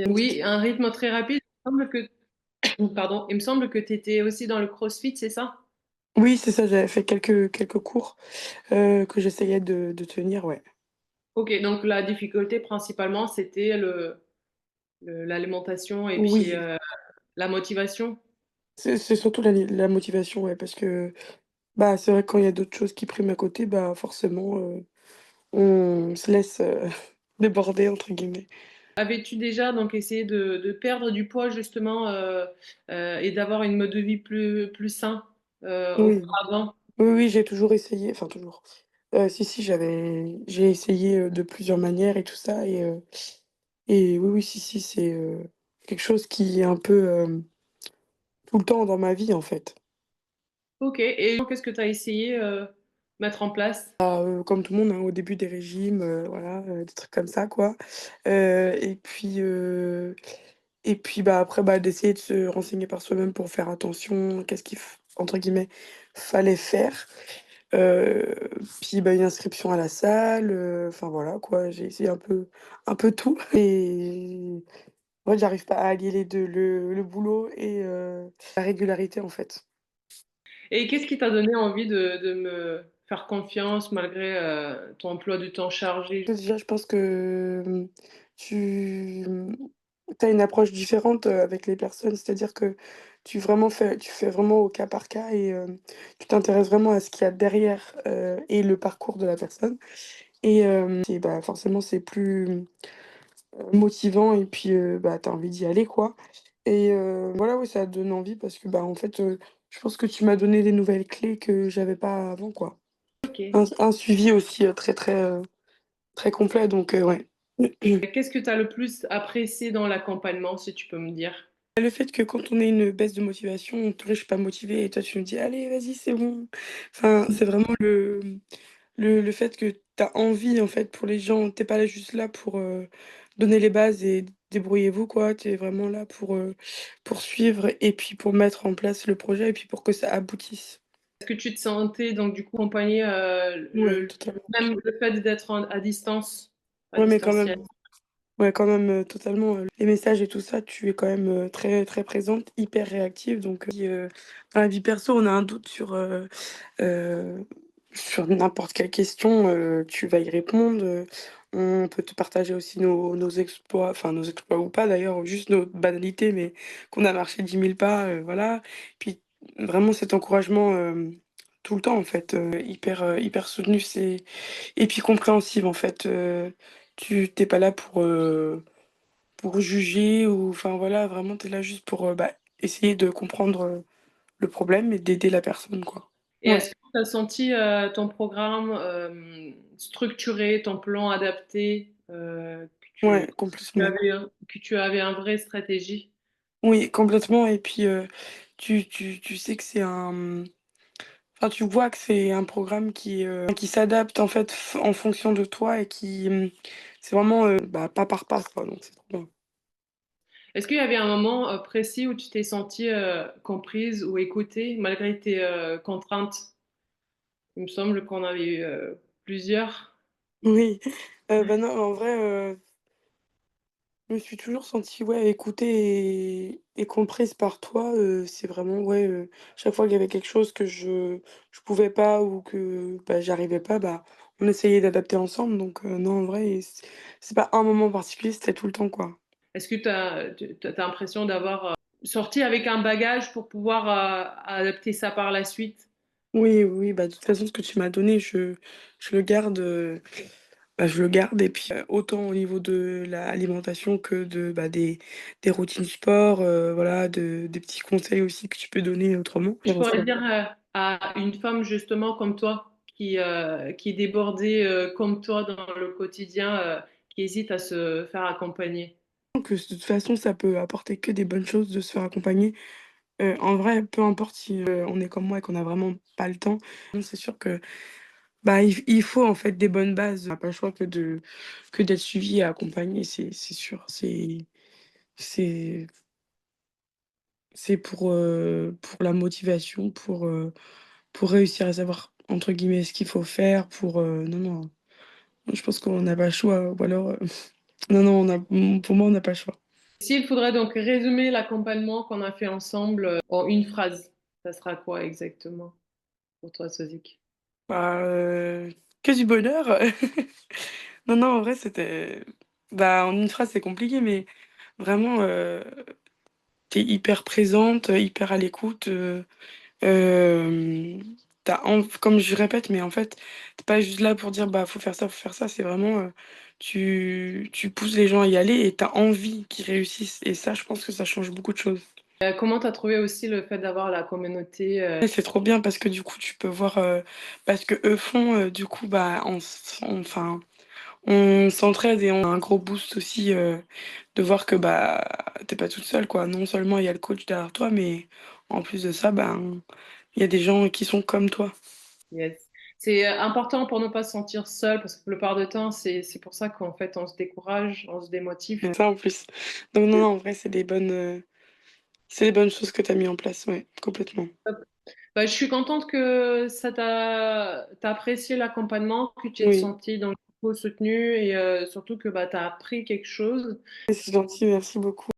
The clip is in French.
Oui, un rythme très rapide. Il me semble que, pardon, il me semble que tu étais aussi dans le CrossFit, c'est ça? Oui, c'est ça, j'avais fait quelques cours, que j'essayais de tenir, ouais. Ok, donc la difficulté principalement, c'était l'alimentation et puis Oui, la motivation. c'est surtout la motivation, ouais, parce que, bah, c'est vrai que quand il y a d'autres choses qui priment à côté, bah, forcément, on se laisse, «déborder» entre guillemets. Avais-tu déjà donc essayé de perdre du poids justement et d'avoir une mode de vie plus sain Oui, auparavant? oui, oui, j'ai toujours essayé, enfin toujours, si, j'ai essayé, de plusieurs manières et tout ça et oui, oui, si, c'est, quelque chose qui est un peu, tout le temps dans ma vie, en fait. Ok, et qu'est-ce que tu as essayé mettre en place? Comme tout le monde, hein, au début des régimes, voilà, des trucs comme ça, quoi. Et puis, bah, après, bah, d'essayer de se renseigner par soi-même pour faire attention, qu'est-ce qu'il f entre guillemets, «fallait faire». Heu, Puis, bah, une inscription à la salle, enfin voilà, quoi. J'ai essayé un peu tout et en fait, j'arrive pas à allier les 2, le boulot et la régularité, en fait. Et qu'est-ce qui t'a donné envie de me faire confiance malgré ton emploi du temps chargé? Déjà, je pense que, tu, as une approche différente, avec les personnes. C'est-à-dire que tu fais vraiment au cas par cas et tu t'intéresses vraiment à ce qu'il y a derrière, et le parcours de la personne et bah, forcément, c'est plus, motivant et puis, bah, tu as envie d'y aller, quoi et voilà, ouais, ça donne envie parce que, bah, en fait, je pense que tu m'as donné des nouvelles clés que j'avais pas avant, quoi. Ok. Un suivi aussi, très complet donc ouais. Qu'est-ce que tu as le plus apprécié dans l'accompagnement, si tu peux me dire? Le fait que quand on ait une baisse de motivation, on te: «Je suis pas motivé» et toi tu me dis: «Allez, vas-y, c'est bon». Enfin, c'est vraiment le fait que tu as envie, en fait, pour les gens. Tu es pas là juste là pour, donner les bases et débrouillez-vous, quoi. Tu es vraiment là pour suivre et puis pour mettre en place le projet et puis pour que ça aboutisse. Est-ce que tu te sentais donc du coup accompagnée, Ouais, totalement. même le fait d'être à distance, à Ouais, mais quand distanciel? même. Ouais, quand même, totalement, les messages et tout ça, tu es quand même, très, très présente, hyper réactive donc dans la vie perso, on a un doute heu, sur n'importe quelle question, tu vas y répondre, on peut te partager aussi nos exploits, enfin nos exploits ou pas d'ailleurs, ou juste nos banalités, mais qu'on a marché 10 000 pas, voilà. Puis vraiment cet encouragement, tout le temps en fait, hyper soutenu, et puis compréhensive en fait, tu pas là pour juger ou enfin voilà, vraiment tu es là juste pour, bah, essayer de comprendre, le problème et d'aider la personne, quoi. Et Ouais, est-ce que tu as senti, ton programme, structuré, ton plan adapté, ouais, complètement. que tu avais un vrai stratégie? Oui, complètement et puis, tu sais que c'est enfin, tu vois que c'est un programme qui s'adapte en fait en fonction de toi et c'est vraiment, bah, pas par pas, quoi, donc c'est trop bien. Est-ce qu'il y avait un moment, précis où tu t'es sentie, comprise ou écoutée malgré tes, contraintes? Il me semble qu'on avait eu, plusieurs. Oui, bah, non, en vrai, je me suis toujours sentie, ouais, écoutée et comprise par toi, c'est vraiment, ouais, chaque fois qu'il y avait quelque chose que je pouvais pas ou que, bah, j'arrivais pas, bah, on essayait d'adapter ensemble donc non, en vrai, c'est pas un moment particulier, c'était tout le temps, quoi. Est-ce que tu as l'impression d'avoir, sorti avec un bagage pour pouvoir, adapter ça par la suite? Oui, oui, bah, de toute façon, ce que tu m'as donné, je le garde, bah, je le garde et puis, autant au niveau de l'alimentation que bah, des routines sport, voilà, des petits conseils aussi que tu peux donner autrement. Je J'aimerais pourrais ça. dire, à une femme justement comme toi, qui est débordée, comme toi dans le quotidien, qui hésite à se faire accompagner. Que de toute façon, ça peut apporter que des bonnes choses de se faire accompagner. En vrai, peu importe si, on est comme moi et qu'on a vraiment pas le temps, c'est sûr que, bah, il faut en fait des bonnes bases. On n'a pas le choix que d'être suivi et accompagné, c'est sûr. C'est c'est pour la motivation, pour réussir à savoir entre guillemets «ce qu'il faut faire» pour, non, non, je pense qu'on n'a pas le choix ou alors, non, non, pour moi, on n'a pas le choix. S'il faudrait donc résumer l'accompagnement qu'on a fait ensemble en une phrase, ça sera quoi exactement pour toi, Sozik? Bah, que du bonheur. Non, non, en vrai, c'était bah, en une phrase, c'est compliqué, mais vraiment, tu hyper présente, hyper à l'écoute, hem, tu comme je répète, mais en fait, tu pas juste là pour dire: «Bah, faut faire ça». C'est vraiment, tu pousses les gens à y aller et tu as envie qu'ils réussissent et ça, je pense que ça change beaucoup de choses. Comment tu as trouvé aussi le fait d'avoir la communauté Ouais, c'est trop bien parce que du coup, tu peux voir, parce que eux font, du coup, bah, enfin, on s'entraide et on a un gros boost aussi, de voir que, bah, tu pas toute seule, quoi. Non seulement il y a le coach derrière toi, mais en plus de ça, ben, il y a des gens qui sont comme toi. Yes. C'est important pour ne pas se sentir seul parce que la plupart du temps, c'est pour ça qu'en fait, on se décourage, on se démotive. Ça en plus. Donc non, non, en vrai, c'est des bonnes choses que tu as mis en place, ouais, complètement. Bah, je suis contente que t'as apprécié l'accompagnement, que tu t'es Oui, senti donc soutenu et surtout que bah, tu as appris quelque chose. c'est gentil, merci beaucoup.